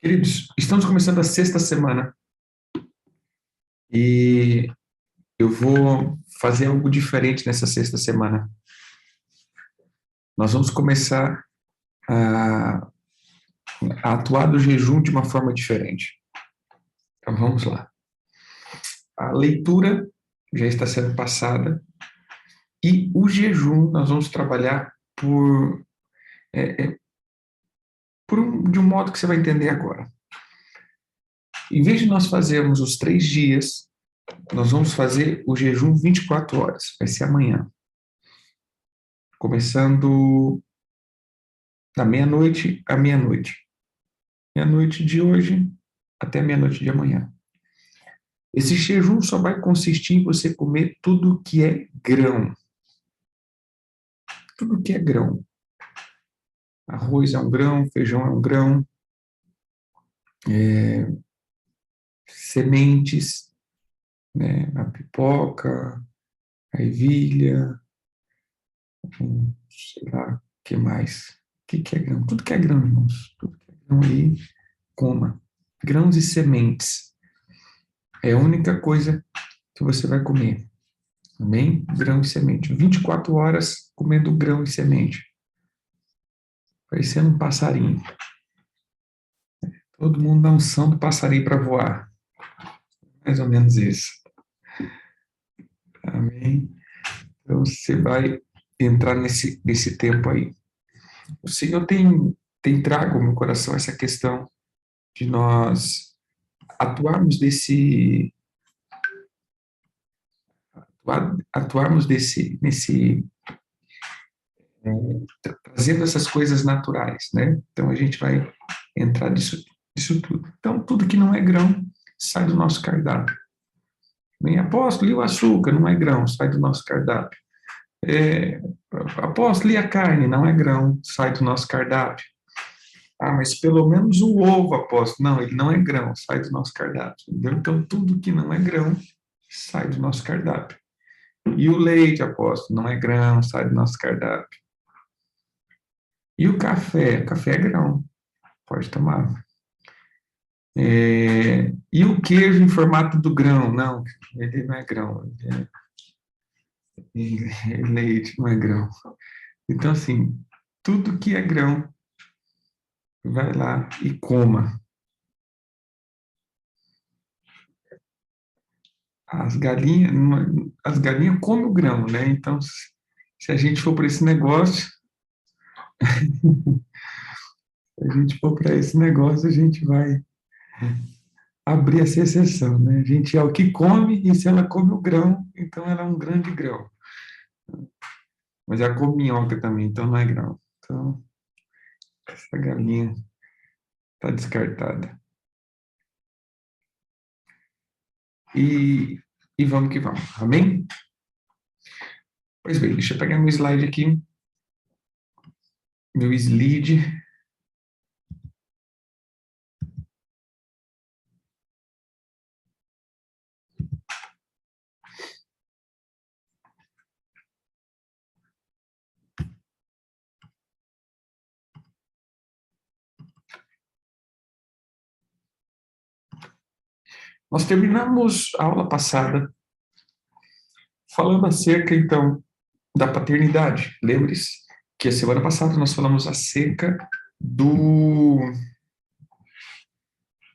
Queridos, estamos começando a sexta semana e eu vou fazer algo diferente nessa sexta semana. Nós vamos começar a, a atuar do jejum de uma forma diferente. Então vamos lá. A leitura já está sendo passada e o jejum nós vamos trabalhar de um modo que você vai entender agora. Em vez de nós fazermos os 3 dias, nós vamos fazer o jejum 24 horas. Vai ser amanhã. Começando da meia-noite à meia-noite. Meia-noite de hoje até meia-noite de amanhã. Esse jejum só vai consistir em você comer tudo que é grão. Tudo que é grão. Arroz é um grão, feijão é um grão, sementes, né, a pipoca, a ervilha, sei lá, o que mais? O que é grão? Tudo que é grão, irmãos. Tudo que é grão aí, coma. Grãos e sementes. É a única coisa que você vai comer. Amém? Grão e semente. 24 horas comendo grão e semente. Parecendo um passarinho. Todo mundo dá um som do passarinho para voar. Mais ou menos isso. Amém? Então você vai entrar nesse tempo aí. O Senhor tem trago ao meu coração essa questão de nós atuarmos trazendo essas coisas naturais, né? Então a gente vai entrar disso tudo. Então tudo que não é grão sai do nosso cardápio. Nem apóstolo, e o açúcar não é grão, sai do nosso cardápio. Apóstolo, e a carne não é grão, sai do nosso cardápio. Ah, mas pelo menos o ovo, apóstolo, não, ele não é grão, sai do nosso cardápio. Entendeu? Então tudo que não é grão sai do nosso cardápio. E o leite, apóstolo, não é grão, sai do nosso cardápio. E o café? O café é grão, pode tomar. E o queijo em formato do grão? Não, ele não é grão, leite não é grão. Então, assim, tudo que é grão, vai lá e coma. As galinhas comem o grão, né? Então, se a gente for para esse negócio, a gente vai abrir essa exceção, né? A gente é o que come, e se ela come o grão, então ela é um grande grão. Mas ela come minhoca também, então não é grão. Então, essa galinha está descartada. E vamos que vamos. Amém? Pois bem, deixa eu pegar meu slide aqui. Meu slide. Nós terminamos a aula passada falando acerca, então, da paternidade. Lembre-se que a semana passada nós falamos acerca do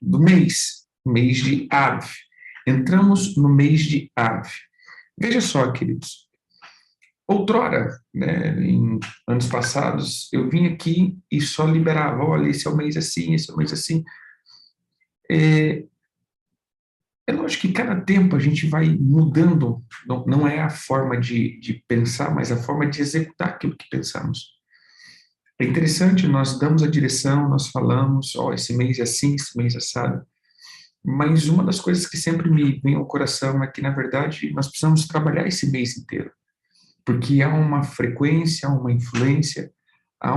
mês de Av. Entramos no mês de Av. Veja só, queridos, outrora, né, em anos passados, eu vim aqui e só liberava, olha, esse é o mês assim, esse é o mês assim. É lógico que cada tempo a gente vai mudando, não é a forma de pensar, mas a forma de executar aquilo que pensamos. É interessante, nós damos a direção, nós falamos, esse mês é assim, esse mês é assado, mas uma das coisas que sempre me vem ao coração é que, na verdade, nós precisamos trabalhar esse mês inteiro, porque há uma frequência, há uma influência, há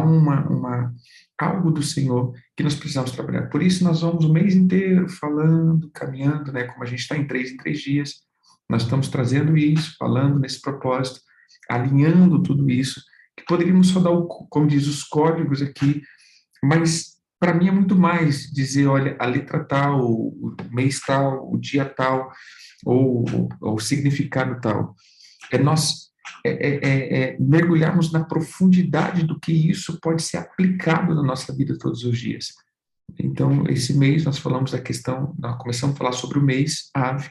algo do Senhor que nós precisamos trabalhar. Por isso nós vamos o mês inteiro falando, caminhando, né? Como a gente está em 3 dias, nós estamos trazendo isso, falando nesse propósito, alinhando tudo isso, que poderíamos só dar, como diz, os códigos aqui, mas para mim é muito mais dizer, olha, a letra tal, o mês tal, o dia tal, ou o significado tal. É nós mergulharmos na profundidade do que isso pode ser aplicado na nossa vida todos os dias. Então, esse mês nós falamos da questão, nós começamos a falar sobre o mês Ave,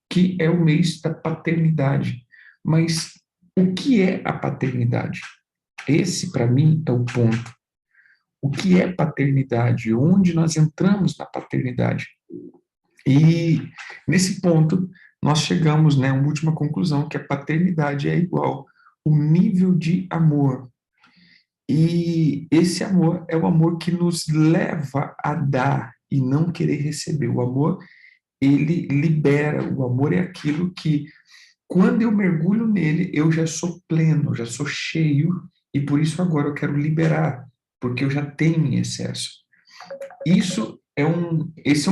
que é o mês da paternidade. Mas o que é a paternidade? Esse, para mim, é o ponto. O que é paternidade? Onde nós entramos na paternidade? E nesse ponto, nós chegamos, né, a uma última conclusão, que a paternidade é igual o nível de amor. E esse amor é o amor que nos leva a dar e não querer receber. O amor, ele libera. O amor é aquilo que, quando eu mergulho nele, eu já sou pleno, já sou cheio, e por isso agora eu quero liberar, porque eu já tenho em excesso. Esse é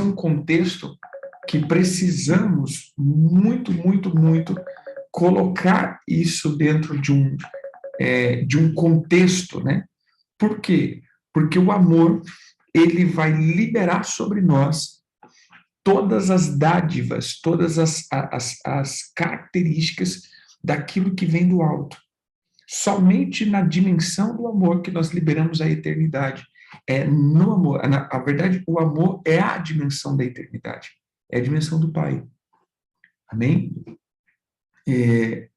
um contexto que precisamos muito, muito, muito colocar isso dentro de um contexto, né? Por quê? Porque o amor, ele vai liberar sobre nós todas as dádivas, todas as características daquilo que vem do alto. Somente na dimensão do amor que nós liberamos a eternidade. É no amor. Na verdade, o amor é a dimensão da eternidade. É a dimensão do Pai. Amém?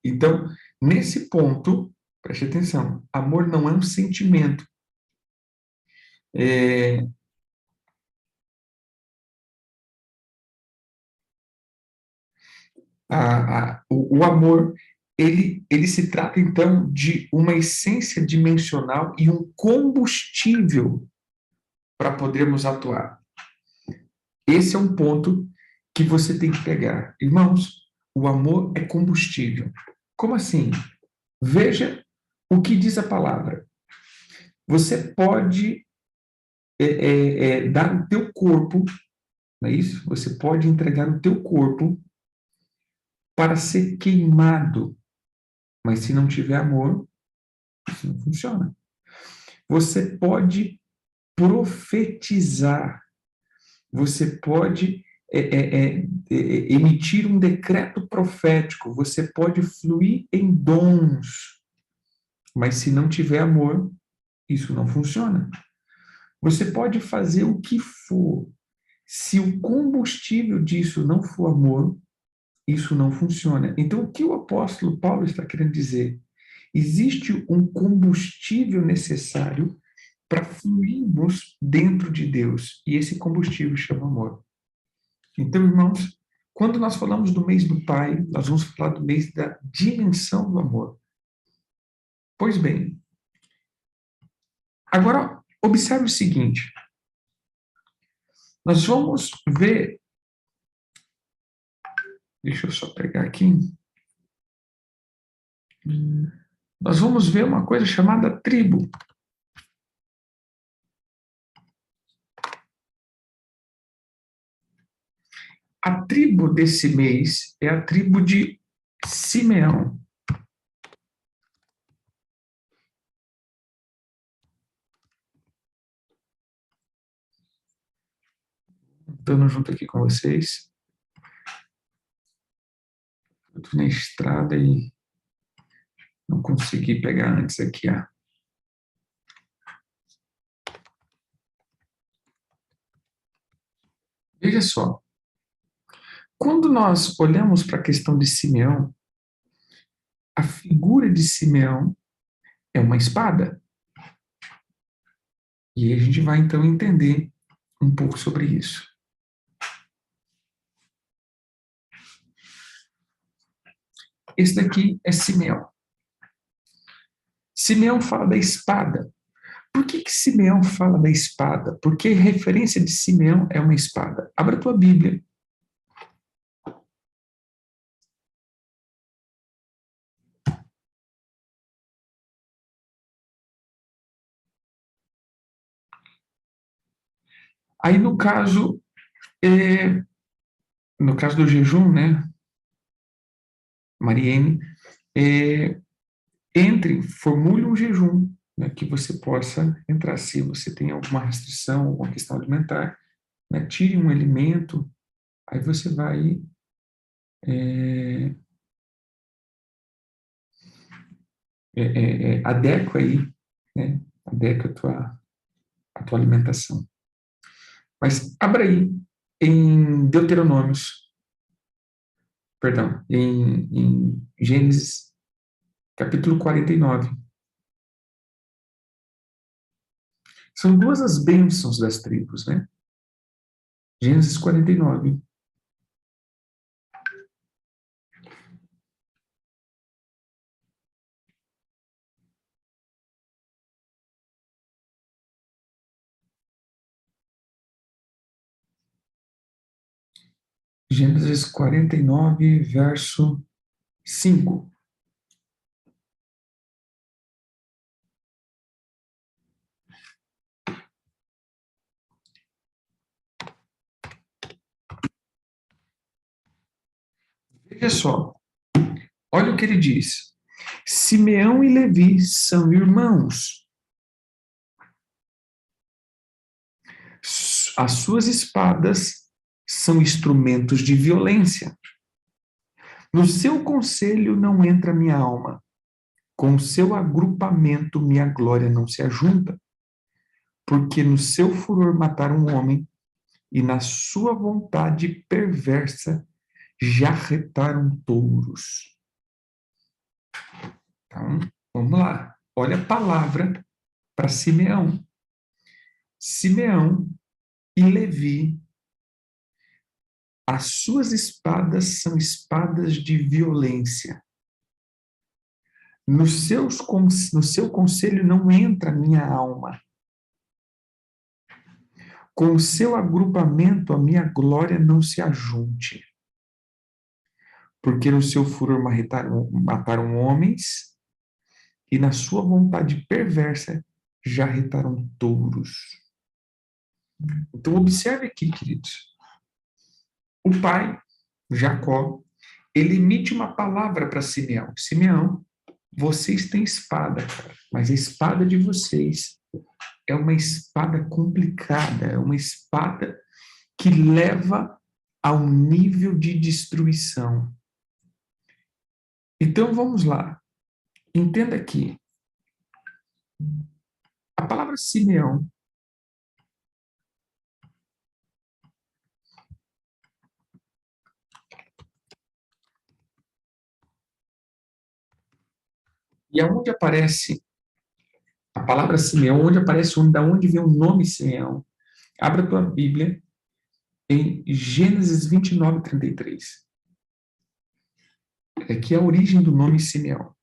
Então, nesse ponto, preste atenção, amor não é um sentimento. É, o amor, ele se trata, então, de uma essência dimensional e um combustível para podermos atuar. Esse é um ponto que você tem que pegar. Irmãos, o amor é combustível. Como assim? Veja o que diz a palavra. Você pode dar o teu corpo, não é isso? Você pode entregar o teu corpo para ser queimado, mas se não tiver amor, isso não funciona. Você pode profetizar, você pode emitir um decreto profético, você pode fluir em dons, mas se não tiver amor, isso não funciona. Você pode fazer o que for, se o combustível disso não for amor, isso não funciona. Então, o que o apóstolo Paulo está querendo dizer? Existe um combustível necessário para fluirmos dentro de Deus, e esse combustível chama amor. Então, irmãos, quando nós falamos do mês do Pai, nós vamos falar do mês da dimensão do amor. Pois bem, agora observe o seguinte: nós vamos ver, deixa eu só pegar aqui, nós vamos ver uma coisa chamada tribo. A tribo desse mês é a tribo de Simeão. Estando junto aqui com vocês. Eu estou na estrada e não consegui pegar antes aqui, ó. Veja só, quando nós olhamos para a questão de Simeão, a figura de Simeão é uma espada. E aí a gente vai então entender um pouco sobre isso. Esse daqui é Simeão. Simeão fala da espada. Por que Simeão fala da espada? Porque a referência de Simeão é uma espada. Abra a tua Bíblia. Aí no caso do jejum, né, Mariene, entre, formule um jejum né, que você possa entrar. Se você tem alguma restrição, alguma questão alimentar, né, tire um alimento, aí você vai adequa aí, né, adequa a tua alimentação. Mas abra aí em Deuteronômios, perdão, em Gênesis, capítulo 49. São duas as bênçãos das tribos, né? Gênesis 49. Gênesis 49, verso 5. Veja só, olha o que ele diz. Simeão e Levi são irmãos. As suas espadas são instrumentos de violência. No seu conselho não entra minha alma. Com o seu agrupamento minha glória não se ajunta. Porque no seu furor mataram um homem, e na sua vontade perversa já retaram touros. Então, vamos lá. Olha a palavra para Simeão. Simeão e Levi, as suas espadas são espadas de violência. No seu conselho não entra minha alma. Com o seu agrupamento a minha glória não se ajunte. Porque no seu furor mataram homens, e na sua vontade perversa já retaram touros. Então observe aqui, queridos. O pai, Jacó, ele emite uma palavra para Simeão. Simeão, vocês têm espada, cara, mas a espada de vocês é uma espada complicada, é uma espada que leva a um nível de destruição. Então vamos lá. Entenda aqui. A palavra Simeão e aonde aparece a palavra Simeão, onde aparece da onde vem o nome Simeão. Abra a tua Bíblia em Gênesis 29, 33. Aqui é a origem do nome Simeão.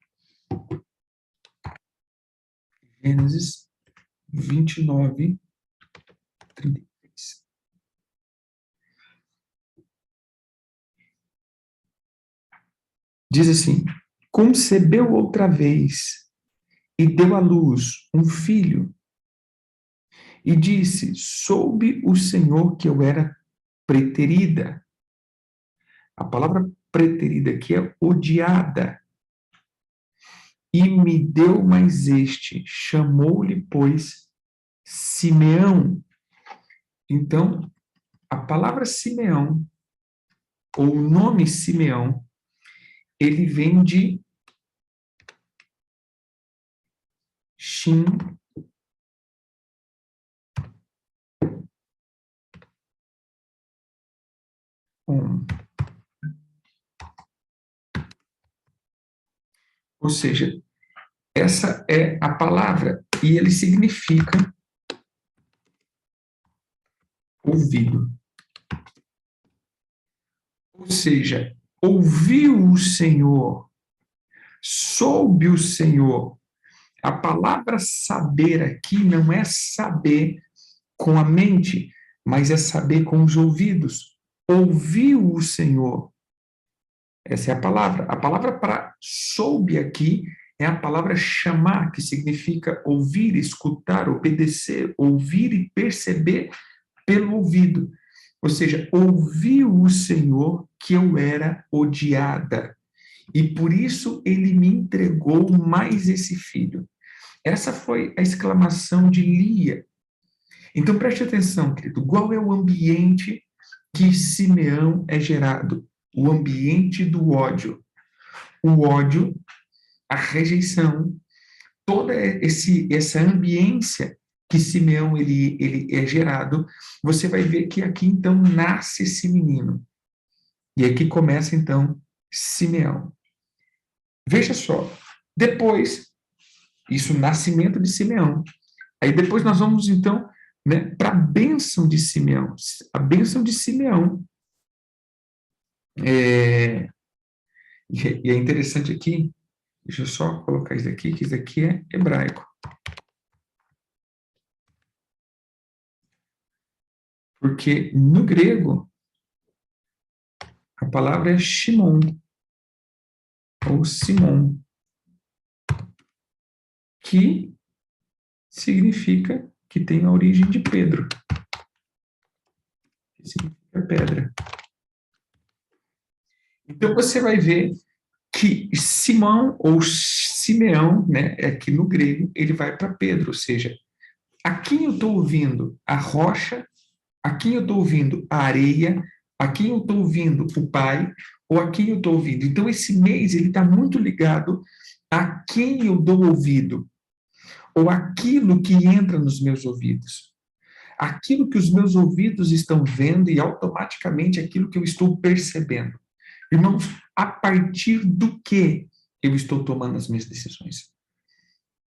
Gênesis 29, 33. Diz assim: concebeu outra vez e deu à luz um filho. E disse: soube o Senhor que eu era preterida. A palavra preterida aqui é odiada. E me deu mais este, chamou-lhe, pois, Simeão. Então, a palavra Simeão, ou o nome Simeão, ele vem de Shin, ou seja, essa é a palavra, e ele significa ouvido. Ou seja, ouviu o Senhor, soube o Senhor. A palavra saber aqui não é saber com a mente, mas é saber com os ouvidos. Ouviu o Senhor. Essa é a palavra. A palavra para soube aqui é a palavra chamar, que significa ouvir, escutar, obedecer, ouvir e perceber pelo ouvido. Ou seja, ouviu o Senhor que eu era odiada, e por isso ele me entregou mais esse filho. Essa foi a exclamação de Lia. Então preste atenção, querido, qual é o ambiente que Simeão é gerado? O ambiente do ódio. O ódio, a rejeição, toda essa ambiência que Simeão ele é gerado, você vai ver que aqui então nasce esse menino. E aqui começa então Simeão. Veja só, depois, isso, nascimento de Simeão. Aí depois nós vamos então, né, para a bênção de Simeão. A bênção de Simeão. E é interessante aqui, deixa eu só colocar isso aqui, que isso aqui é hebraico. Porque no grego, a palavra é Shimon, ou Simon, que significa que tem a origem de Pedro, que significa pedra. Então você vai ver que Simão ou Simeão, né, é que no grego, ele vai para Pedro, ou seja, a quem eu estou ouvindo? A rocha, a quem eu estou ouvindo? A areia, a quem eu estou ouvindo? O pai, ou a quem eu estou ouvindo? Então esse mês ele está muito ligado a quem eu dou ouvido, ou aquilo que entra nos meus ouvidos. Aquilo que os meus ouvidos estão vendo e automaticamente aquilo que eu estou percebendo. Irmãos, a partir do que eu estou tomando as minhas decisões?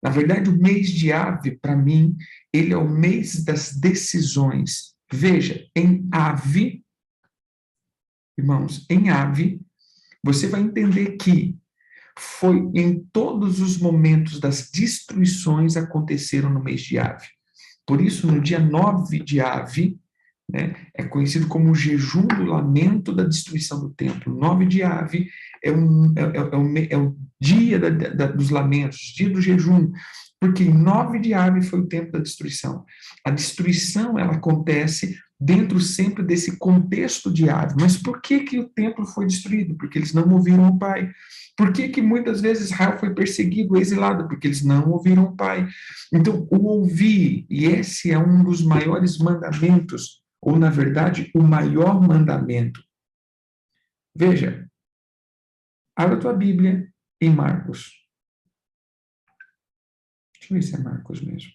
Na verdade, o mês de Ave, para mim, ele é o mês das decisões. Veja, em Ave, irmãos, em Ave, você vai entender que foi em todos os momentos das destruições aconteceram no mês de Ave. Por isso, no dia 9 de Ave, né, é conhecido como o jejum do lamento da destruição do templo. 9 de Ave é o dia dos lamentos, dia do jejum, porque em 9 de Ave foi o tempo da destruição. A destruição ela acontece dentro sempre desse contexto de Ave. Mas por que que o templo foi destruído? Porque eles não ouviram o Pai. Por que que muitas vezes Israel foi perseguido, exilado? Porque eles não ouviram o Pai. Então, o ouvir, e esse é um dos maiores mandamentos, ou, na verdade, o maior mandamento. Veja, abra a tua Bíblia em Marcos. Deixa eu ver se é Marcos mesmo.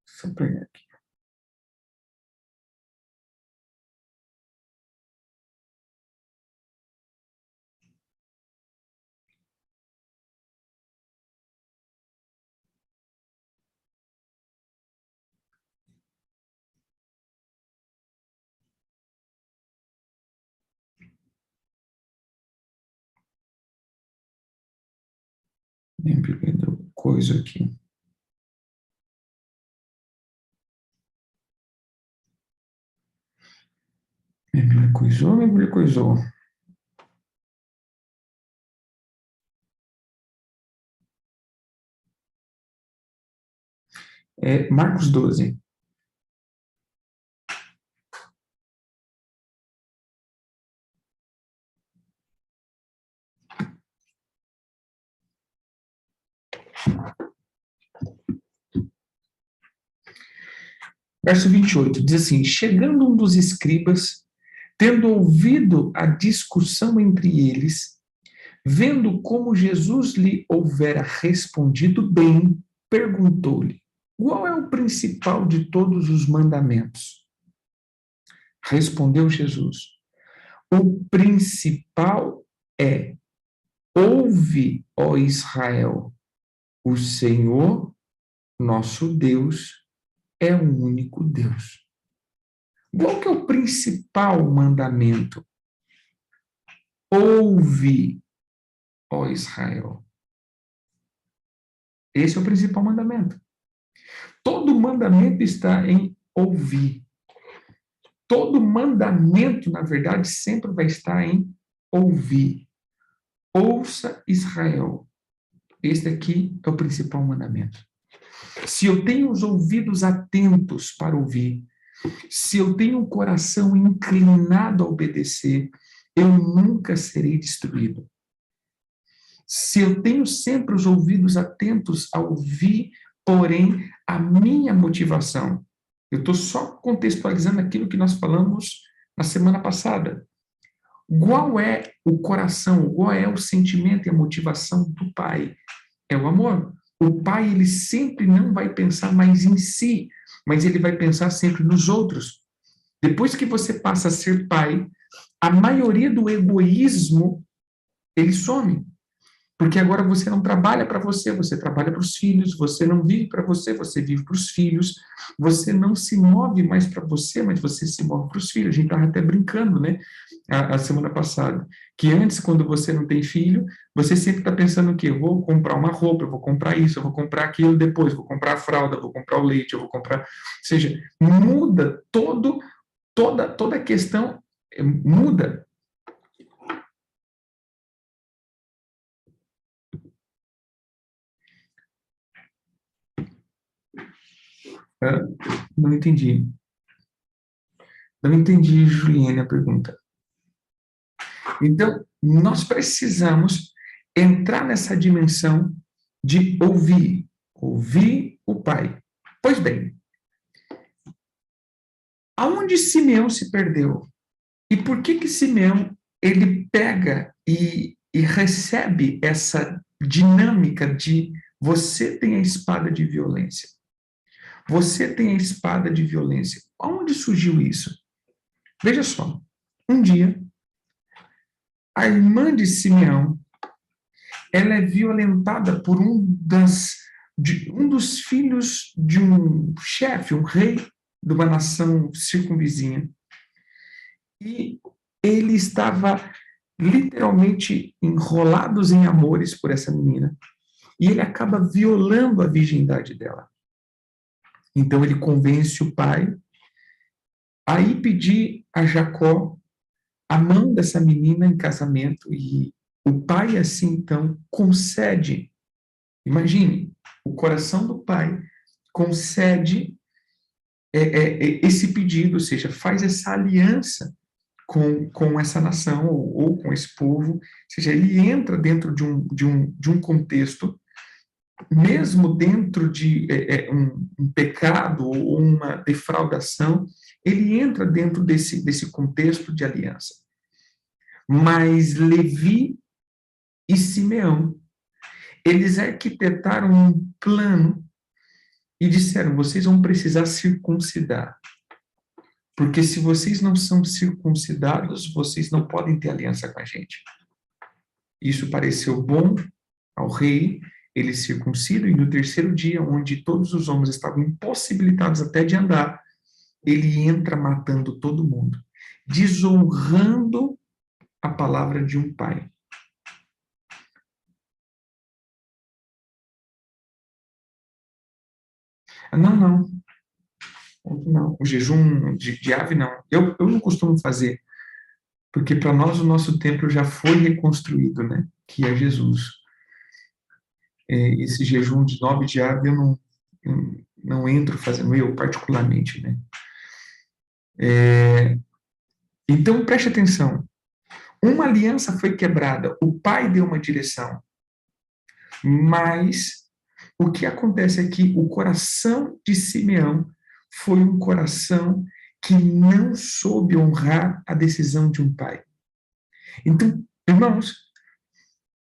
Deixa eu pegar aqui. Minha Bíblia deu coisa aqui. Minha Bíblia coisou. É Marcos 12. Verso 28, diz assim: chegando um dos escribas, tendo ouvido a discussão entre eles, vendo como Jesus lhe houvera respondido bem, perguntou-lhe: qual é o principal de todos os mandamentos? Respondeu Jesus: o principal é: ouve, ó Israel, o Senhor, nosso Deus, é o único Deus. Qual que é o principal mandamento? Ouve, ó Israel. Esse é o principal mandamento. Todo mandamento está em ouvir. Todo mandamento, na verdade, sempre vai estar em ouvir. Ouça, Israel. Este aqui é o principal mandamento. Se eu tenho os ouvidos atentos para ouvir, Se eu tenho um coração inclinado a obedecer, eu nunca serei destruído. Se eu tenho sempre os ouvidos atentos a ouvir, porém, a minha motivação, eu estou só contextualizando aquilo que nós falamos na semana passada. Qual é o coração, qual é o sentimento e a motivação do pai? É o amor. O pai, ele sempre não vai pensar mais em si, mas ele vai pensar sempre nos outros. Depois que você passa a ser pai, a maioria do egoísmo, ele some. Porque agora você não trabalha para você, você trabalha para os filhos, você não vive para você, você vive para os filhos, você não se move mais para você, mas você se move para os filhos. A gente estava até brincando, né, a semana passada, que antes, quando você não tem filho, você sempre está pensando o quê? Eu vou comprar uma roupa, eu vou comprar isso, eu vou comprar aquilo depois, vou comprar a fralda, vou comprar o leite, eu vou comprar... Ou seja, muda toda a questão, muda. Não entendi. Não entendi, Juliane, a pergunta. Então, nós precisamos entrar nessa dimensão de ouvir o Pai. Pois bem, aonde Simeão se perdeu? E por que Simeão ele pega e recebe essa dinâmica de você tem a espada de violência? Você tem a espada de violência. Onde surgiu isso? Veja só, um dia, a irmã de Simeão, ela é violentada por um dos filhos de um chefe, um rei de uma nação circunvizinha. E ele estava literalmente enrolados em amores por essa menina. E ele acaba violando a virgindade dela. Então ele convence o pai a ir pedir a Jacó a mão dessa menina em casamento, e o pai, assim, então, concede. Imagine, o coração do pai concede esse pedido, ou seja, faz essa aliança com essa nação ou com esse povo, ou seja, ele entra dentro de um contexto, mesmo dentro de um pecado ou uma defraudação, ele entra dentro desse contexto de aliança. Mas Levi e Simeão, eles arquitetaram um plano e disseram: vocês vão precisar circuncidar. Porque se vocês não são circuncidados, vocês não podem ter aliança com a gente. Isso pareceu bom ao rei, eles circuncidam, e no terceiro dia, onde todos os homens estavam impossibilitados até de andar, ele entra matando todo mundo, desonrando a palavra de um pai. Não. Não, o jejum de ave não. Eu não costumo fazer, porque para nós o nosso templo já foi reconstruído, né? Que é Jesus. Esse jejum de 9 de ave eu não entro fazendo, eu particularmente, né? Então preste atenção. Uma aliança foi quebrada, o pai deu uma direção, mas o que acontece é que o coração de Simeão foi um coração que não soube honrar a decisão de um pai. Então, irmãos,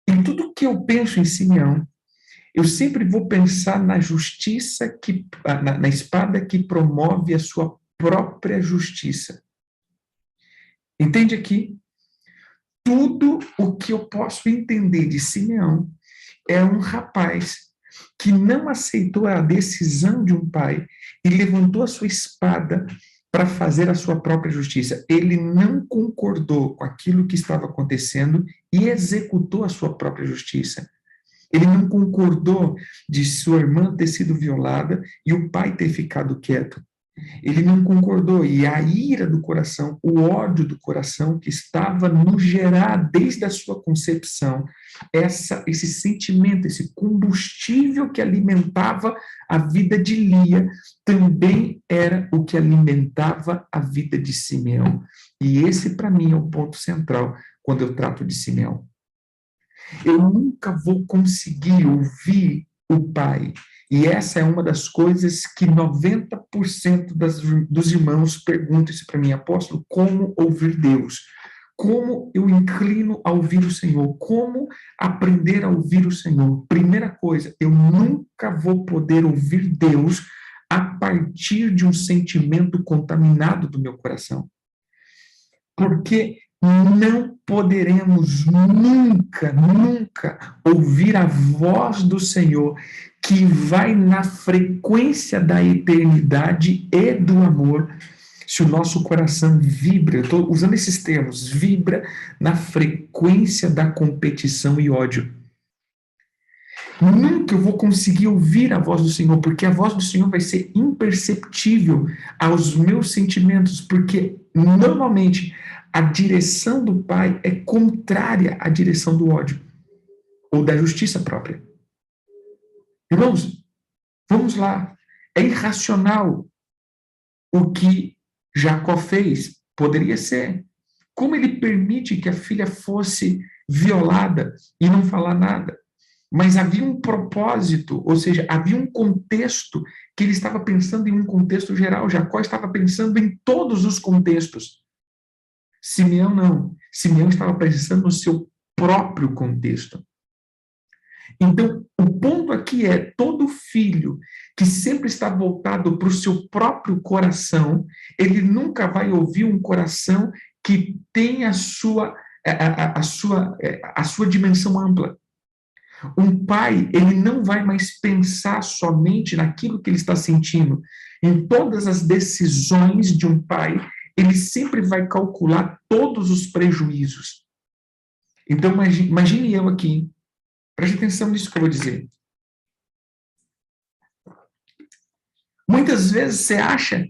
em tudo que eu penso em Simeão, eu sempre vou pensar na justiça, na espada que promove a sua própria justiça. Entende aqui? Tudo o que eu posso entender de Simeão é um rapaz que não aceitou a decisão de um pai e levantou a sua espada para fazer a sua própria justiça. Ele não concordou com aquilo que estava acontecendo e executou a sua própria justiça. Ele não concordou de sua irmã ter sido violada e o pai ter ficado quieto. Ele não concordou, e a ira do coração, o ódio do coração que estava no gerar desde a sua concepção, esse sentimento, esse combustível que alimentava a vida de Lia, também era o que alimentava a vida de Simeão. E esse, para mim, é o ponto central quando eu trato de Simeão. Eu nunca vou conseguir ouvir o Pai. E essa é uma das coisas que 90% dos irmãos perguntam isso para mim, apóstolo, como ouvir Deus? Como eu inclino a ouvir o Senhor? Como aprender a ouvir o Senhor? Primeira coisa, eu nunca vou poder ouvir Deus a partir de um sentimento contaminado do meu coração. Porque não poderemos nunca, nunca ouvir a voz do Senhor que vai na frequência da eternidade e do amor, se o nosso coração vibra, eu estou usando esses termos, vibra na frequência da competição e ódio. Nunca eu vou conseguir ouvir a voz do Senhor, porque a voz do Senhor vai ser imperceptível aos meus sentimentos, porque normalmente a direção do Pai é contrária à direção do ódio ou da justiça própria. Irmãos, vamos lá. É irracional o que Jacó fez. Poderia ser. Como ele permite que a filha fosse violada e não falar nada? Mas havia um propósito, ou seja, havia um contexto que ele estava pensando em um contexto geral. Jacó estava pensando em todos os contextos. Simeão não. Simeão estava pensando no seu próprio contexto. Então, o ponto aqui é todo filho que sempre está voltado para o seu próprio coração, ele nunca vai ouvir um coração que tem a sua dimensão ampla. Um pai, ele não vai mais pensar somente naquilo que ele está sentindo. Em todas as decisões de um pai, ele sempre vai calcular todos os prejuízos. Então, imagine eu aqui, preste atenção nisso que eu vou dizer. Muitas vezes você acha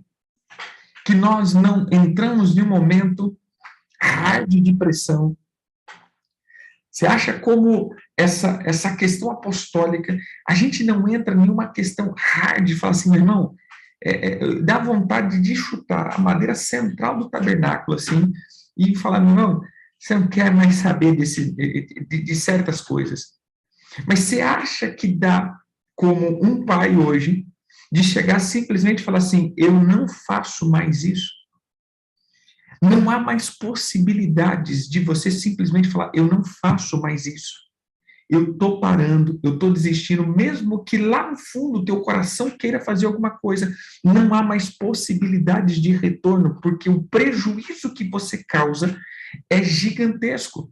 que nós não entramos em um momento hard de pressão. Você acha como essa questão apostólica, a gente não entra em nenhuma questão hard, fala assim, meu irmão, dá vontade de chutar a madeira central do tabernáculo, assim, e falar, meu irmão, você não quer mais saber de certas coisas. Mas você acha que dá, como um pai hoje, de chegar simplesmente e falar assim, eu não faço mais isso? Não há mais possibilidades de você simplesmente falar, eu não faço mais isso. Eu estou parando, eu estou desistindo, mesmo que lá no fundo o teu coração queira fazer alguma coisa, não há mais possibilidades de retorno, porque o prejuízo que você causa é gigantesco.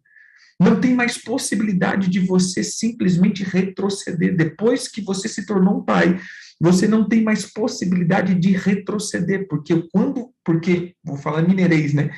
Não tem mais possibilidade de você simplesmente retroceder. Depois que você se tornou um pai, você não tem mais possibilidade de retroceder, porque vou falar mineirês, né?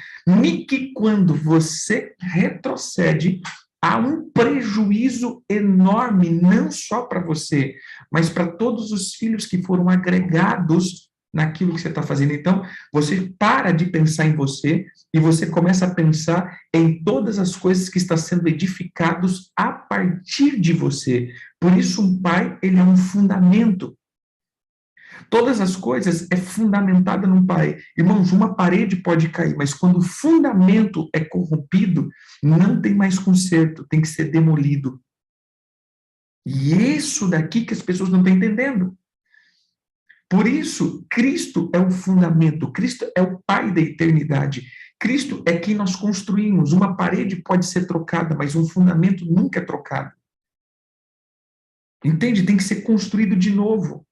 Que quando você retrocede, há um prejuízo enorme, não só para você, mas para todos os filhos que foram agregados naquilo que você está fazendo. Então, você para de pensar em você e você começa a pensar em todas as coisas que estão sendo edificados a partir de você. Por isso, um pai, ele é um fundamento. Todas as coisas é fundamentada num pai. Irmãos, uma parede pode cair, mas quando o fundamento é corrompido, não tem mais conserto, tem que ser demolido. E isso daqui que as pessoas não estão entendendo. Por isso, Cristo é o fundamento, Cristo é o Pai da eternidade. Cristo é quem nós construímos. Uma parede pode ser trocada, mas um fundamento nunca é trocado. Entende? Tem que ser construído de novo.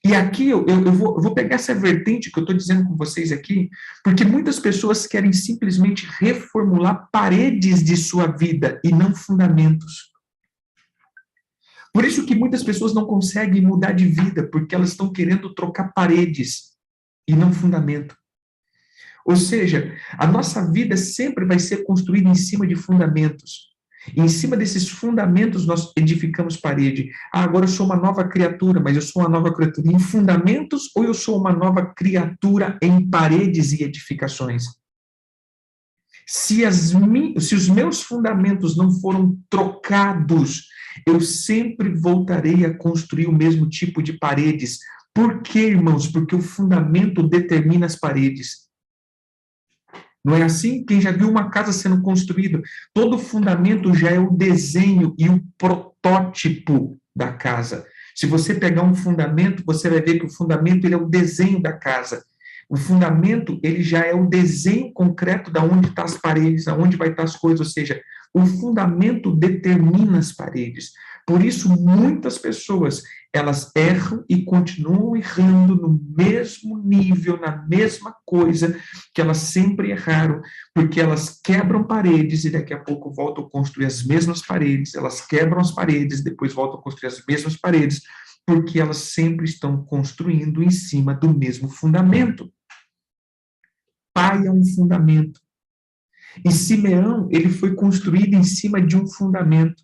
E aqui eu vou pegar essa vertente que eu estou dizendo com vocês aqui, porque muitas pessoas querem simplesmente reformular paredes de sua vida e não fundamentos. Por isso que muitas pessoas não conseguem mudar de vida, porque elas estão querendo trocar paredes e não fundamento. Ou seja, a nossa vida sempre vai ser construída em cima de fundamentos. Em cima desses fundamentos, nós edificamos parede. Ah, agora eu sou uma nova criatura, mas eu sou uma nova criatura em fundamentos ou eu sou uma nova criatura em paredes e edificações? Se os meus fundamentos não foram trocados, eu sempre voltarei a construir o mesmo tipo de paredes. Por quê, irmãos? Porque o fundamento determina as paredes. Não é assim? Quem já viu uma casa sendo construída, todo o fundamento já é o desenho e o protótipo da casa. Se você pegar um fundamento, você vai ver que o fundamento ele é o desenho da casa. O fundamento ele já é o desenho concreto da onde estão as paredes, aonde vai estar as coisas, ou seja, o fundamento determina as paredes. Por isso, muitas pessoas elas erram e continuam errando no mesmo nível, na mesma coisa que elas sempre erraram, porque elas quebram paredes e daqui a pouco voltam a construir as mesmas paredes, elas quebram as paredes, depois voltam a construir as mesmas paredes, porque elas sempre estão construindo em cima do mesmo fundamento. Pai é um fundamento. E Simeão, ele foi construído em cima de um fundamento.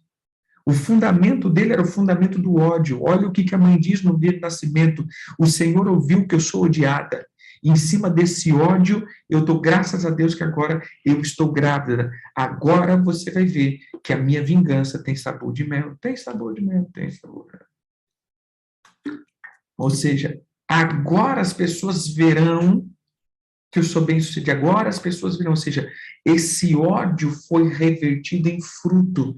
O fundamento dele era o fundamento do ódio. Olha o que a mãe diz no dia do nascimento. O Senhor ouviu que eu sou odiada. E em cima desse ódio, eu dou graças a Deus que agora eu estou grávida. Agora você vai ver que a minha vingança tem sabor de mel. Tem sabor de mel, tem sabor de mel. Ou seja, agora as pessoas verão que eu sou bem-sucedido. Agora as pessoas verão. Ou seja, esse ódio foi revertido em fruto.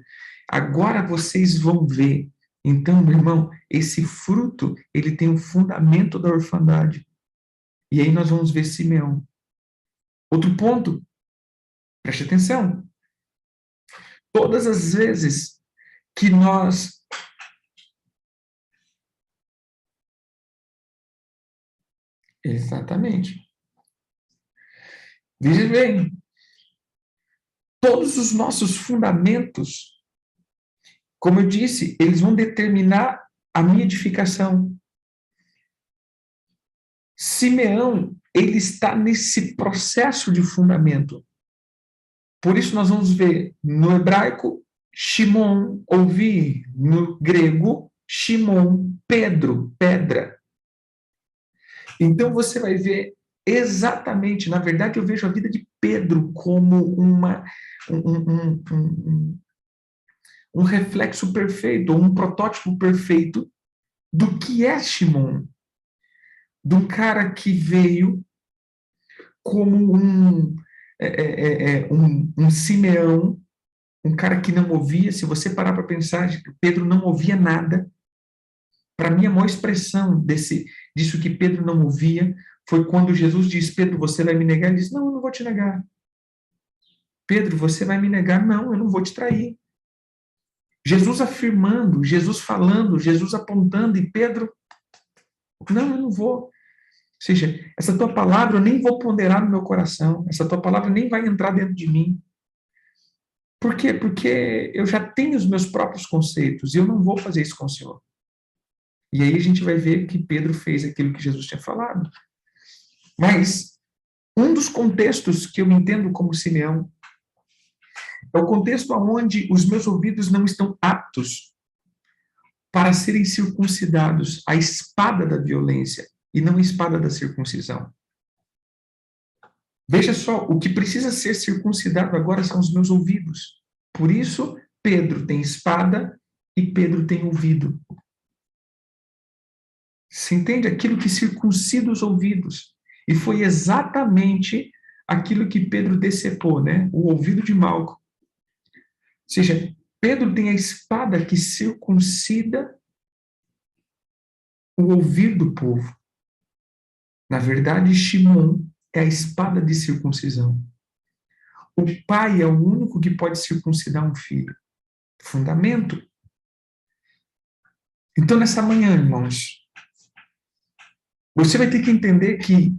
Agora vocês vão ver. Então, meu irmão, esse fruto, ele tem o fundamento da orfandade. E aí nós vamos ver Simeão. Outro ponto, preste atenção. Todas as vezes que nós exatamente. Veja bem, todos os nossos fundamentos, como eu disse, eles vão determinar a minha edificação. Simeão, ele está nesse processo de fundamento. Por isso nós vamos ver no hebraico, Shimon, ouvir, no grego, Shimon, Pedro, pedra. Então você vai ver exatamente, na verdade eu vejo a vida de Pedro como um reflexo perfeito, um protótipo perfeito do que é Shimon. De um cara que veio como um Simeão, um cara que não ouvia. Se você parar para pensar, Pedro não ouvia nada. Para mim, a maior expressão disso que Pedro não ouvia foi quando Jesus diz: Pedro, você vai me negar? Ele diz: não, eu não vou te negar. Pedro, você vai me negar? Não, eu não vou te trair. Jesus afirmando, Jesus falando, Jesus apontando, e Pedro: não, eu não vou. Ou seja, essa tua palavra eu nem vou ponderar no meu coração, essa tua palavra nem vai entrar dentro de mim. Por quê? Porque eu já tenho os meus próprios conceitos e eu não vou fazer isso com o Senhor. E aí a gente vai ver que Pedro fez aquilo que Jesus tinha falado. Mas um dos contextos que eu entendo como Simeão é o contexto onde os meus ouvidos não estão aptos para serem circuncidados, a espada da violência e não a espada da circuncisão. Veja só, o que precisa ser circuncidado agora são os meus ouvidos. Por isso, Pedro tem espada e Pedro tem ouvido. Se entende? Aquilo que circuncida os ouvidos. E foi exatamente aquilo que Pedro decepou, né? O ouvido de Malco. Ou seja, Pedro tem a espada que circuncida o ouvido do povo. Na verdade, Shimon é a espada de circuncisão. O pai é o único que pode circuncidar um filho. Fundamento. Então, nessa manhã, irmãos, você vai ter que entender que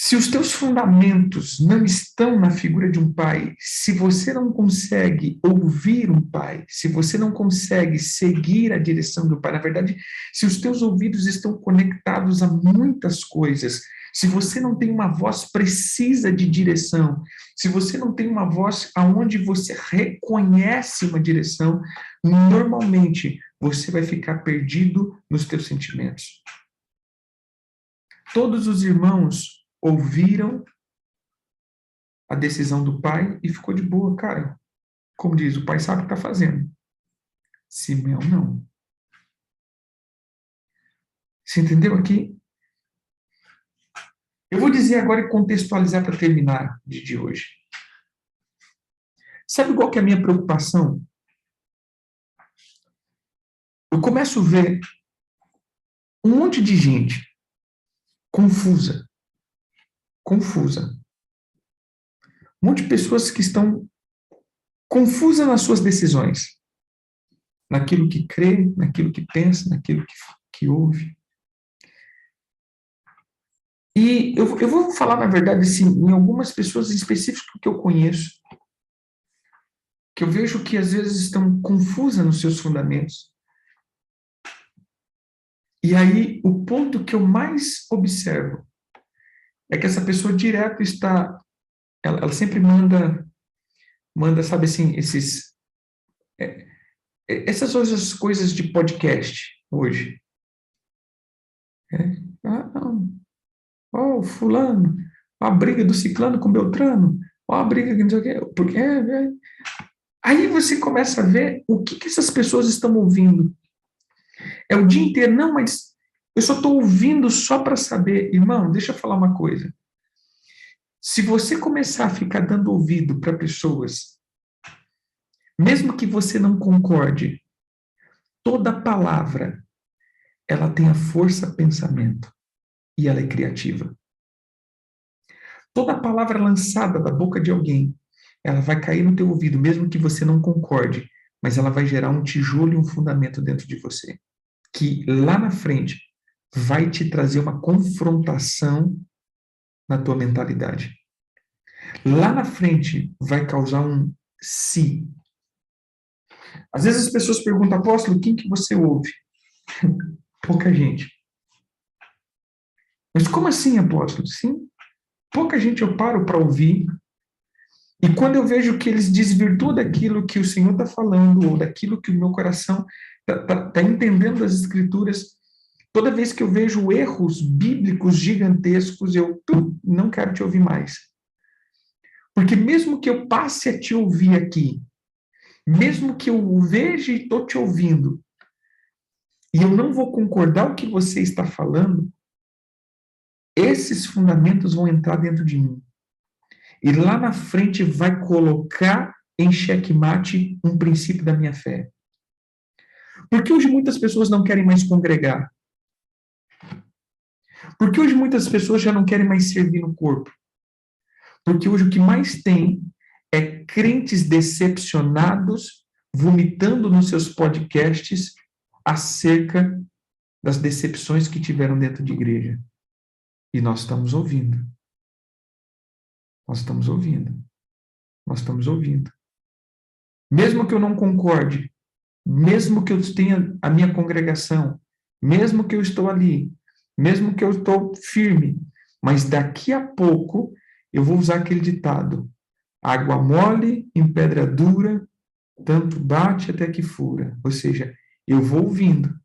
Se os teus fundamentos não estão na figura de um pai, se você não consegue ouvir um pai, se você não consegue seguir a direção do pai, na verdade, se os teus ouvidos estão conectados a muitas coisas, se você não tem uma voz precisa de direção, se você não tem uma voz aonde você reconhece uma direção, normalmente você vai ficar perdido nos teus sentimentos. Todos os irmãos ouviram a decisão do pai e ficou de boa, cara. Como diz, o pai sabe o que está fazendo. Simeão não. Você entendeu aqui? Eu vou dizer agora e contextualizar para terminar de hoje. Sabe qual que é a minha preocupação? Eu começo a ver um monte de gente confusa. Um monte de pessoas que estão confusas nas suas decisões. Naquilo que crê, naquilo que pensa, naquilo que ouve. E eu vou falar, na verdade, assim, em algumas pessoas específicas que eu conheço, que eu vejo que às vezes estão confusas nos seus fundamentos. E aí, o ponto que eu mais observo é que essa pessoa direto está, ela sempre manda, sabe assim, essas outras coisas de podcast hoje. Fulano, a briga do ciclano com Beltrano, a briga que não sei o quê, porque Aí você começa a ver o que essas pessoas estão ouvindo. É o dia inteiro, não, mas eu só estou ouvindo só para saber. Irmão, deixa eu falar uma coisa. Se você começar a ficar dando ouvido para pessoas, mesmo que você não concorde, toda palavra, ela tem a força pensamento e ela é criativa. Toda palavra lançada da boca de alguém, ela vai cair no teu ouvido, mesmo que você não concorde, mas ela vai gerar um tijolo e um fundamento dentro de você, que lá na frente vai te trazer uma confrontação na tua mentalidade. Lá na frente vai causar um si. Às vezes as pessoas perguntam, apóstolo, quem que você ouve? Pouca gente. Mas como assim, apóstolo? Sim, pouca gente eu paro para ouvir. E quando eu vejo que eles desvirtuam daquilo que o Senhor está falando, ou daquilo que o meu coração está entendendo das Escrituras, toda vez que eu vejo erros bíblicos gigantescos, eu não quero te ouvir mais. Porque mesmo que eu passe a te ouvir aqui, mesmo que eu veja e estou te ouvindo, e eu não vou concordar com o que você está falando, esses fundamentos vão entrar dentro de mim. E lá na frente vai colocar em xeque-mate um princípio da minha fé. Por que hoje muitas pessoas não querem mais congregar? Por que hoje muitas pessoas já não querem mais servir no corpo? Porque hoje o que mais tem é crentes decepcionados, vomitando nos seus podcasts acerca das decepções que tiveram dentro de igreja. E nós estamos ouvindo. Nós estamos ouvindo. Nós estamos ouvindo. Mesmo que eu não concorde, mesmo que eu tenha a minha congregação, mesmo que eu estou ali, mesmo que eu estou firme, mas daqui a pouco eu vou usar aquele ditado: água mole em pedra dura, tanto bate até que fura. Ou seja, eu vou ouvindo.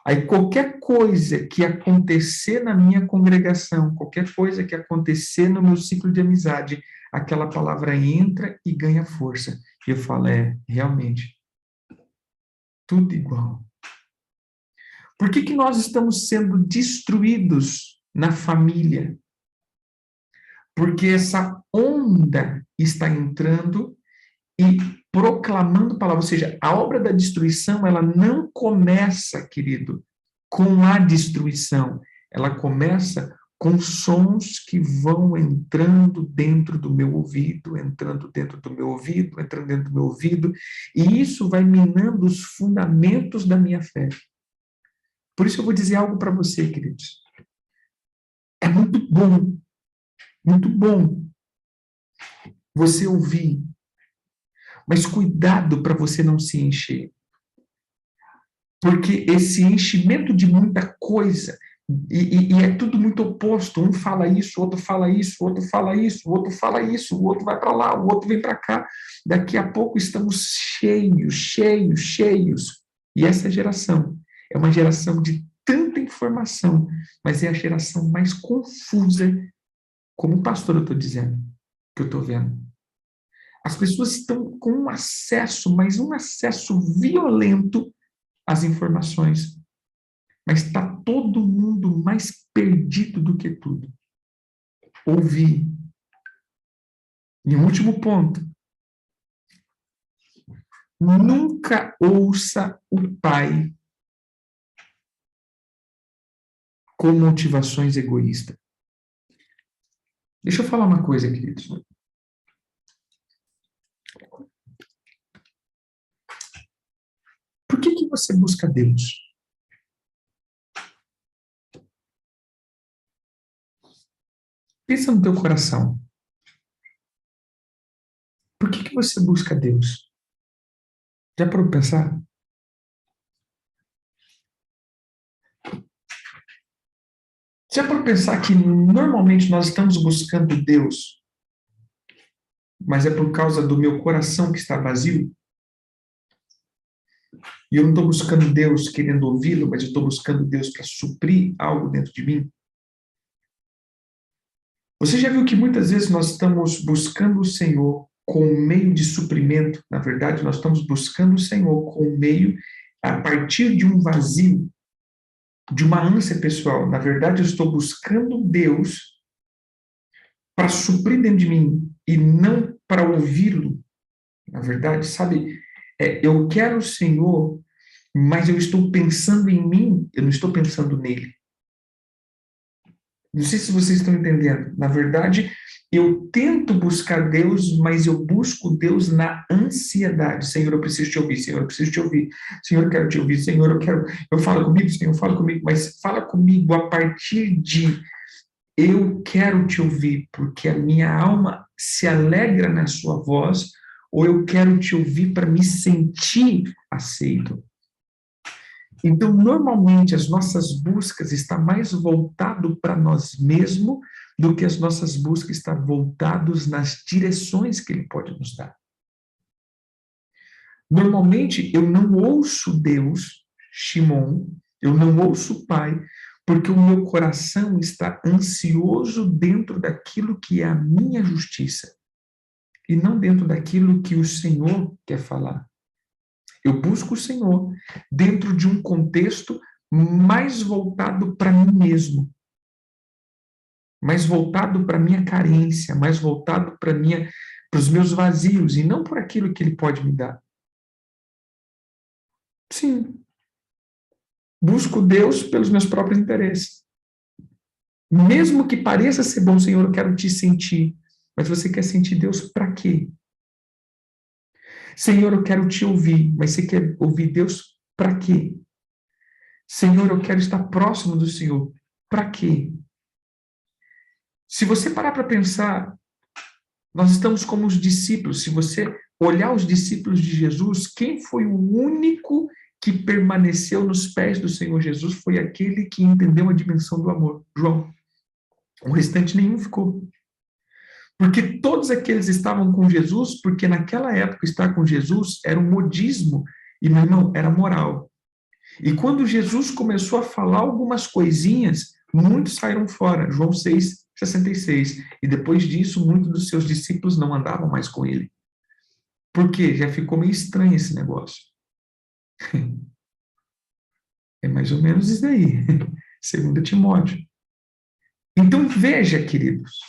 Aí qualquer coisa que acontecer na minha congregação, qualquer coisa que acontecer no meu ciclo de amizade, aquela palavra entra e ganha força. E eu falo, realmente, tudo igual. Por que nós estamos sendo destruídos na família? Porque essa onda está entrando e proclamando palavra. Ou seja, a obra da destruição, ela não começa, querido, com a destruição. Ela começa com sons que vão entrando dentro do meu ouvido, entrando dentro do meu ouvido, entrando dentro do meu ouvido, e isso vai minando os fundamentos da minha fé. Por isso eu vou dizer algo para você, queridos. É muito bom Muito bom você ouvir, mas cuidado para você não se encher. Porque esse enchimento de muita coisa, e é tudo muito oposto, um fala isso, o outro fala isso, o outro fala isso, o outro fala isso, o outro vai para lá, o outro vem para cá. Daqui a pouco estamos cheios, cheios, cheios. E essa geração é uma geração de tanta informação, mas é a geração mais confusa, como pastor eu estou dizendo, que eu estou vendo. As pessoas estão com um acesso, mas um acesso violento às informações. Mas está todo mundo mais perdido do que tudo. Ouvir. E um último ponto. Nunca ouça o pai com motivações egoístas. Deixa eu falar uma coisa, queridos. Por que você busca Deus? Pensa no teu coração. Por que você busca Deus? Já parou para pensar? Já parou para pensar que normalmente nós estamos buscando Deus, mas é por causa do meu coração que está vazio? E eu não estou buscando Deus querendo ouvi-lo, mas eu estou buscando Deus para suprir algo dentro de mim? Você já viu que muitas vezes nós estamos buscando o Senhor com um meio de suprimento? Na verdade, nós estamos buscando o Senhor com um meio a partir de um vazio, de uma ânsia pessoal. Na verdade, eu estou buscando Deus para suprir dentro de mim e não para ouvi-lo. Na verdade, sabe, eu quero o Senhor, mas eu estou pensando em mim, eu não estou pensando nele. Não sei se vocês estão entendendo. Na verdade, eu tento buscar Deus, mas eu busco Deus na ansiedade. Senhor, eu preciso te ouvir. Senhor, eu preciso te ouvir. Senhor, eu quero te ouvir. Senhor, eu quero. Eu falo comigo, Senhor, fala comigo. Mas fala comigo a partir de eu quero te ouvir, porque a minha alma se alegra na sua voz, ou eu quero te ouvir para me sentir aceito. Então, normalmente, as nossas buscas estão mais voltado para nós mesmos do que as nossas buscas estão voltadas nas direções que Ele pode nos dar. Normalmente, eu não ouço Deus, Shimon, eu não ouço o Pai, porque o meu coração está ansioso dentro daquilo que é a minha justiça, e não dentro daquilo que o Senhor quer falar. Eu busco o Senhor dentro de um contexto mais voltado para mim mesmo, mais voltado para a minha carência, mais voltado para os meus vazios, e não por aquilo que Ele pode me dar. Sim, busco Deus pelos meus próprios interesses. Mesmo que pareça ser bom, Senhor, eu quero te sentir. Mas você quer sentir Deus para quê? Senhor, eu quero te ouvir, mas você quer ouvir Deus para quê? Senhor, eu quero estar próximo do Senhor. Para quê? Se você parar para pensar, nós estamos como os discípulos. Se você olhar os discípulos de Jesus, quem foi o único que permaneceu nos pés do Senhor Jesus foi aquele que entendeu a dimensão do amor, João. O restante nenhum ficou. Porque todos aqueles estavam com Jesus, porque naquela época estar com Jesus era um modismo, e, meu irmão, era moral. E quando Jesus começou a falar algumas coisinhas, muitos saíram fora. João 6:66. E depois disso, muitos dos seus discípulos não andavam mais com ele. Por quê? Já ficou meio estranho esse negócio. É mais ou menos isso daí. 2 Timóteo. Então veja, queridos,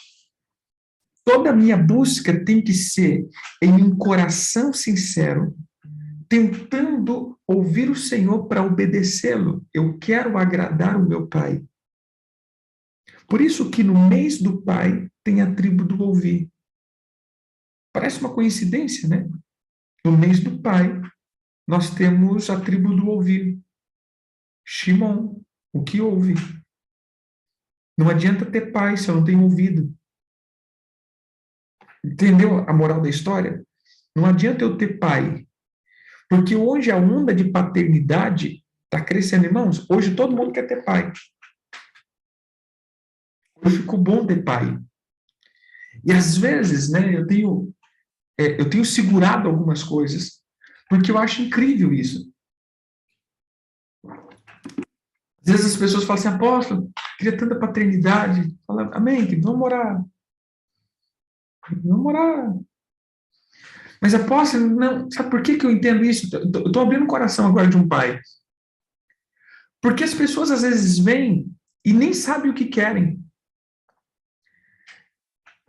toda a minha busca tem que ser em um coração sincero, tentando ouvir o Senhor para obedecê-lo. Eu quero agradar o meu Pai. Por isso que no mês do Pai tem a tribo do ouvir. Parece uma coincidência, né? No mês do Pai, nós temos a tribo do ouvir. Shimon, o que ouve. Não adianta ter pai se eu não tenho ouvido. Entendeu a moral da história? Não adianta eu ter pai, porque hoje a onda de paternidade está crescendo, irmãos. Hoje todo mundo quer ter pai. Hoje ficou bom ter pai. E às vezes, né, eu tenho segurado algumas coisas, porque eu acho incrível isso. Às vezes as pessoas falam assim, apóstolo, queria tanta paternidade. Fala, amém, vamos morar. Vamos morar. Mas apóstolo, não, sabe por que eu entendo isso? Eu estou abrindo o coração agora de um pai. Porque as pessoas às vezes vêm e nem sabem o que querem.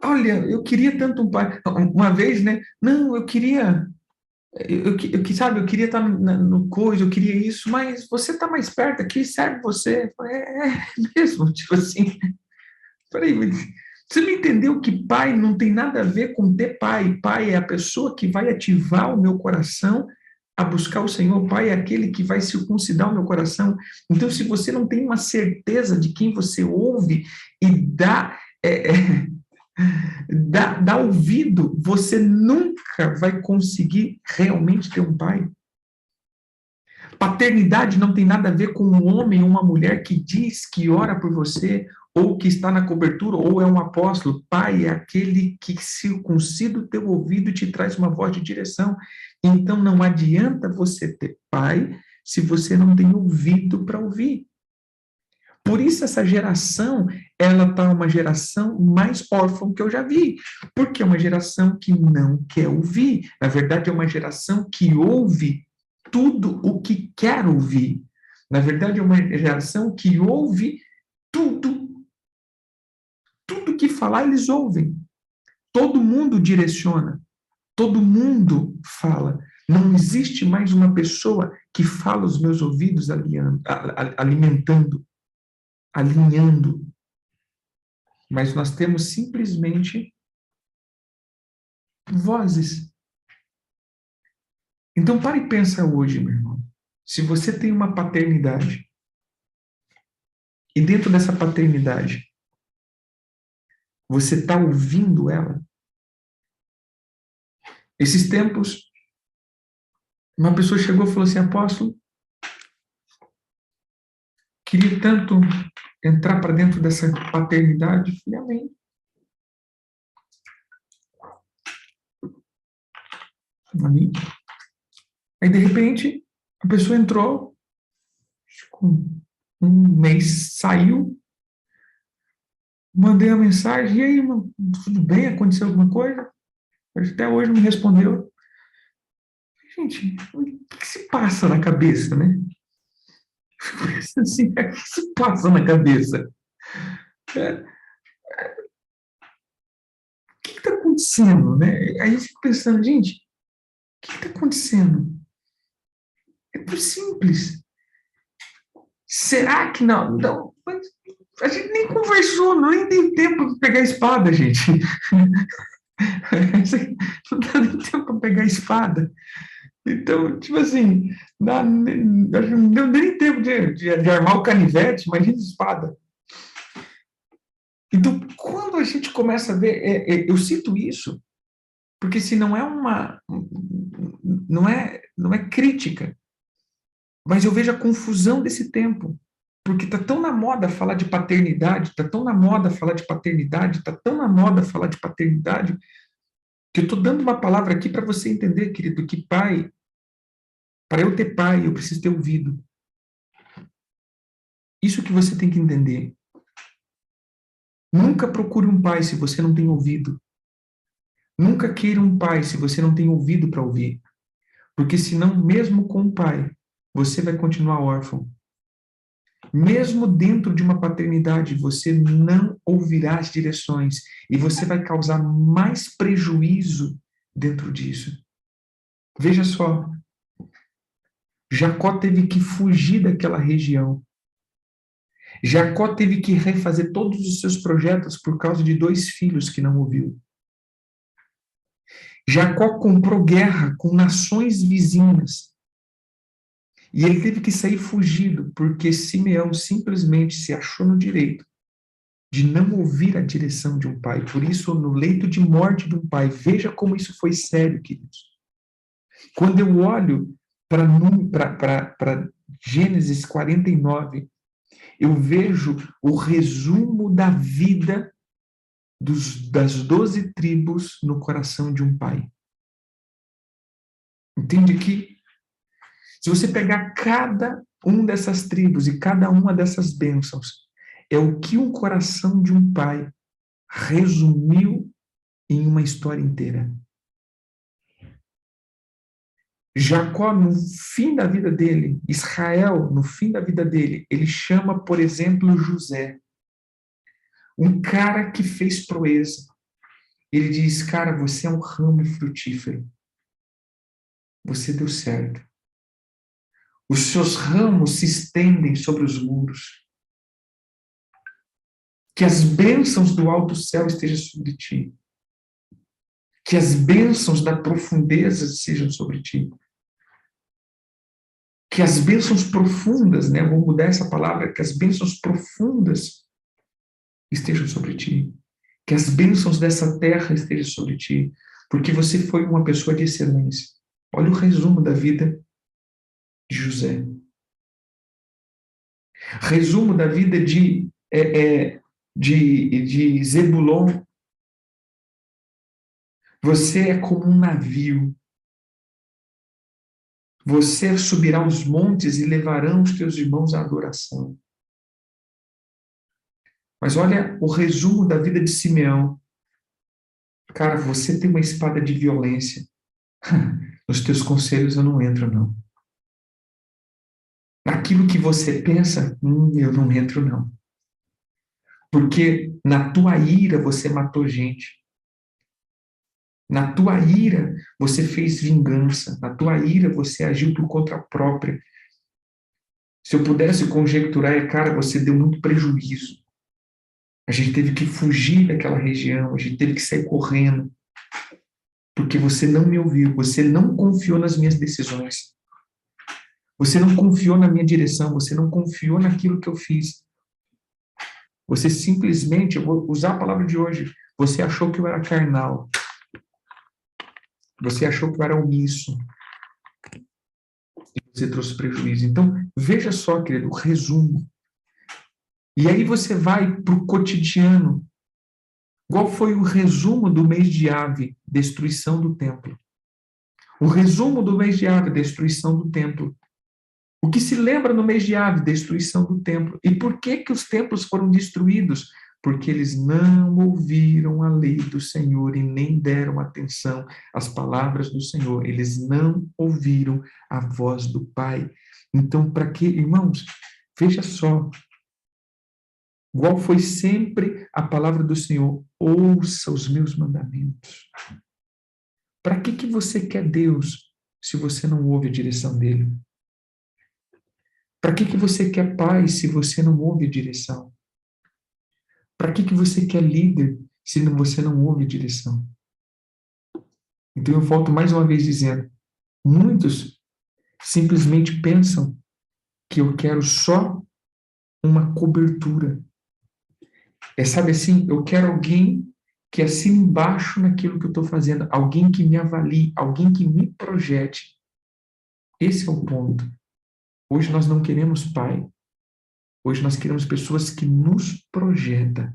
Olha, eu queria tanto um pai. Uma vez, né? Não, eu queria. Sabe, eu queria estar no coisa, eu queria isso, mas você está mais perto aqui, serve você. Eu falei, é mesmo, tipo assim. Peraí, mas você não entendeu que pai não tem nada a ver com ter pai? Pai é a pessoa que vai ativar o meu coração a buscar o Senhor. Pai é aquele que vai circuncidar o meu coração. Então, se você não tem uma certeza de quem você ouve e dá ouvido, você nunca vai conseguir realmente ter um pai. Paternidade não tem nada a ver com um homem ou uma mulher que diz que ora por você, ou que está na cobertura, ou é um apóstolo. Pai é aquele que circuncida o teu ouvido e te traz uma voz de direção. Então não adianta você ter pai se você não tem ouvido para ouvir. Por isso essa geração, ela tá uma geração mais órfã que eu já vi, porque é uma geração que não quer ouvir. Na verdade, é uma geração que ouve tudo o que quer ouvir. Na verdade, é uma geração que ouve tudo, tudo que falar eles ouvem. Todo mundo direciona, todo mundo fala. Não existe mais uma pessoa que fala os meus ouvidos alimentando, alinhando. Mas nós temos simplesmente vozes. Então, pare e pensa hoje, meu irmão. Se você tem uma paternidade, e dentro dessa paternidade, você está ouvindo ela? Esses tempos, uma pessoa chegou e falou assim, apóstolo, queria tanto entrar para dentro dessa paternidade. Eu falei, amém. Amém. Aí, de repente, a pessoa entrou, com um mês saiu, mandei a mensagem, e aí, irmão, tudo bem? Aconteceu alguma coisa? Até hoje não me respondeu. Gente, o que se passa na cabeça, né? Assim, o que se passa na cabeça? É, o que está acontecendo, né? Aí eu fico pensando, gente, o que está acontecendo? É tão simples. Será que não? Não, a gente nem conversou, nem tem tempo de pegar a espada, gente. Não dá nem tempo para pegar a espada. Então, tipo assim, não deu nem tempo de armar o canivete, imagina a espada. Então, quando a gente começa a ver, eu cito isso, porque se não é não é crítica, mas eu vejo a confusão desse tempo, porque está tão na moda falar de paternidade, está tão na moda falar de paternidade, está tão na moda falar de paternidade, que eu estou dando uma palavra aqui para você entender, querido, que pai, para eu ter pai, eu preciso ter ouvido. Isso que você tem que entender. Nunca procure um pai se você não tem ouvido. Nunca queira um pai se você não tem ouvido para ouvir. Porque senão, mesmo com o pai, você vai continuar órfão. Mesmo dentro de uma paternidade, você não ouvirá as direções e você vai causar mais prejuízo dentro disso. Veja só, Jacó teve que fugir daquela região. Jacó teve que refazer todos os seus projetos por causa de 2 filhos que não ouviu. Jacó comprou guerra com nações vizinhas. E ele teve que sair fugido, porque Simeão simplesmente se achou no direito de não ouvir a direção de um pai. Por isso, no leito de morte de um pai, veja como isso foi sério, queridos. Quando eu olho para Gênesis 49, eu vejo o resumo da vida das 12 tribos no coração de um pai. Entende que se você pegar cada um dessas tribos e cada uma dessas bênçãos, é o que um coração de um pai resumiu em uma história inteira. Jacó, no fim da vida dele, Israel, no fim da vida dele, ele chama, por exemplo, José, um cara que fez proeza. Ele diz, cara, você é um ramo frutífero. Você deu certo. Os seus ramos se estendem sobre os muros. Que as bênçãos do alto céu estejam sobre ti. Que as bênçãos da profundeza sejam sobre ti. Que as bênçãos profundas, né? Vou mudar essa palavra, que as bênçãos profundas estejam sobre ti. Que as bênçãos dessa terra estejam sobre ti. Porque você foi uma pessoa de excelência. Olha o resumo da vida de José. Resumo da vida de Zebulon. Você é como um navio. Você subirá os montes e levarão os teus irmãos à adoração. Mas olha o resumo da vida de Simeão. Cara, você tem uma espada de violência. Nos teus conselhos eu não entro, não. Naquilo que você pensa, eu não entro, não. Porque na tua ira você matou gente. Na tua ira você fez vingança. Na tua ira você agiu por conta própria. Se eu pudesse conjecturar, cara, você deu muito prejuízo. A gente teve que fugir daquela região, a gente teve que sair correndo, porque você não me ouviu, você não confiou nas minhas decisões, você não confiou na minha direção, você não confiou naquilo que eu fiz. Você simplesmente, eu vou usar a palavra de hoje, você achou que eu era carnal, você achou que eu era omisso, e você trouxe prejuízo. Então, veja só, querido, o resumo. E aí você vai para o cotidiano. Qual foi o resumo do mês de Ave? Destruição do templo. O resumo do mês de Ave, destruição do templo. O que se lembra no mês de Ave, destruição do templo. E por que que os templos foram destruídos? Porque eles não ouviram a lei do Senhor e nem deram atenção às palavras do Senhor. Eles não ouviram a voz do Pai. Então, para que, irmãos, veja só, qual foi sempre a palavra do Senhor? Ouça os meus mandamentos. Para que você quer Deus se você não ouve a direção dele? Para que você quer paz se você não ouve a direção? Para que você quer líder se você não ouve a direção? Então eu volto mais uma vez dizendo, muitos simplesmente pensam que eu quero só uma cobertura. Sabe assim, eu quero alguém que assine embaixo naquilo que eu estou fazendo, alguém que me avalie, alguém que me projete. Esse é o ponto. Hoje nós não queremos pai. Hoje nós queremos pessoas que nos projetam.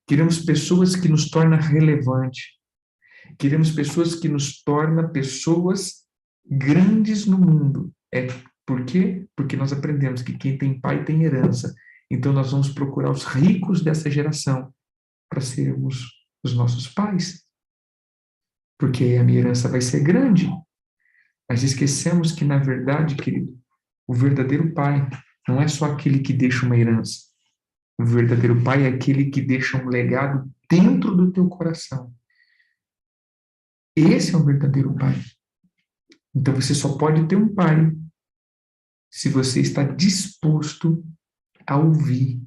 Queremos pessoas que nos tornam relevante. Queremos pessoas que nos tornam pessoas grandes no mundo. Por quê? Porque nós aprendemos que quem tem pai tem herança. Então nós vamos procurar os ricos dessa geração para sermos os nossos pais. Porque a minha herança vai ser grande. Mas esquecemos que, na verdade, querido, o verdadeiro pai não é só aquele que deixa uma herança. O verdadeiro pai é aquele que deixa um legado dentro do teu coração. Esse é o verdadeiro pai. Então você só pode ter um pai se você está disposto a ouvir.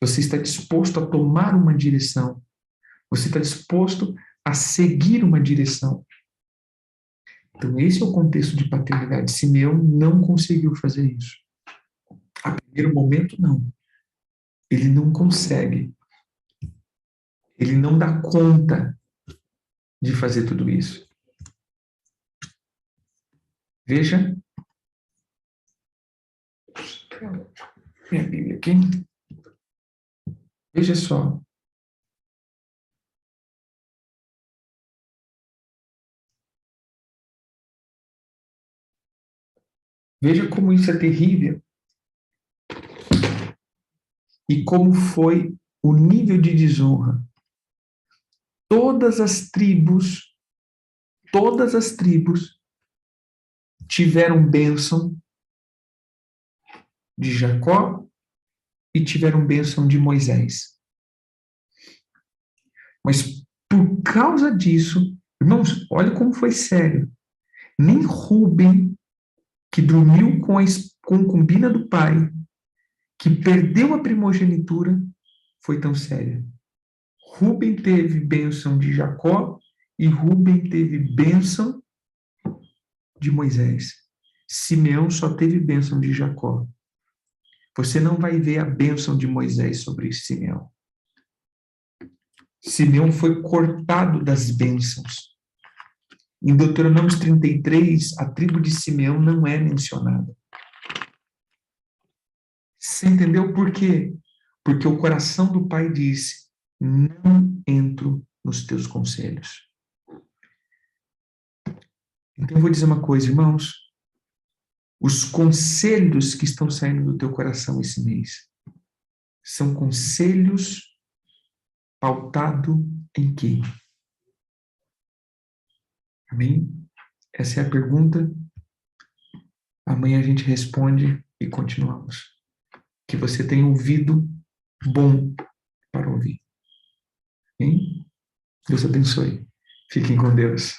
Você está disposto a tomar uma direção. Você está disposto a seguir uma direção. Então esse é o contexto de paternidade. Simeão não conseguiu fazer isso. A primeiro momento, não. ele não consegue, ele não dá conta de fazer tudo isso. Veja, minha Bíblia aqui. Veja só. Veja como isso é terrível e como foi o nível de desonra. Todas as tribos tiveram bênção de Jacó e tiveram bênção de Moisés. Mas por causa disso, irmãos, olha como foi sério. Nem Rúben, que dormiu com a concubina do pai, que perdeu a primogenitura, foi tão séria. Rúben teve bênção de Jacó e Rúben teve bênção de Moisés. Simeão só teve bênção de Jacó. Você não vai ver a bênção de Moisés sobre Simeão. Simeão foi cortado das bênçãos. Em Deuteronômio 33, a tribo de Simeão não é mencionada. Você entendeu por quê? Porque o coração do pai disse: não entro nos teus conselhos. Então eu vou dizer uma coisa, irmãos. Os conselhos que estão saindo do teu coração esse mês são conselhos pautados em quê? Amém? Essa é a pergunta. Amanhã a gente responde e continuamos. Que você tenha ouvido bom para ouvir. Amém? Deus abençoe. Fiquem com Deus.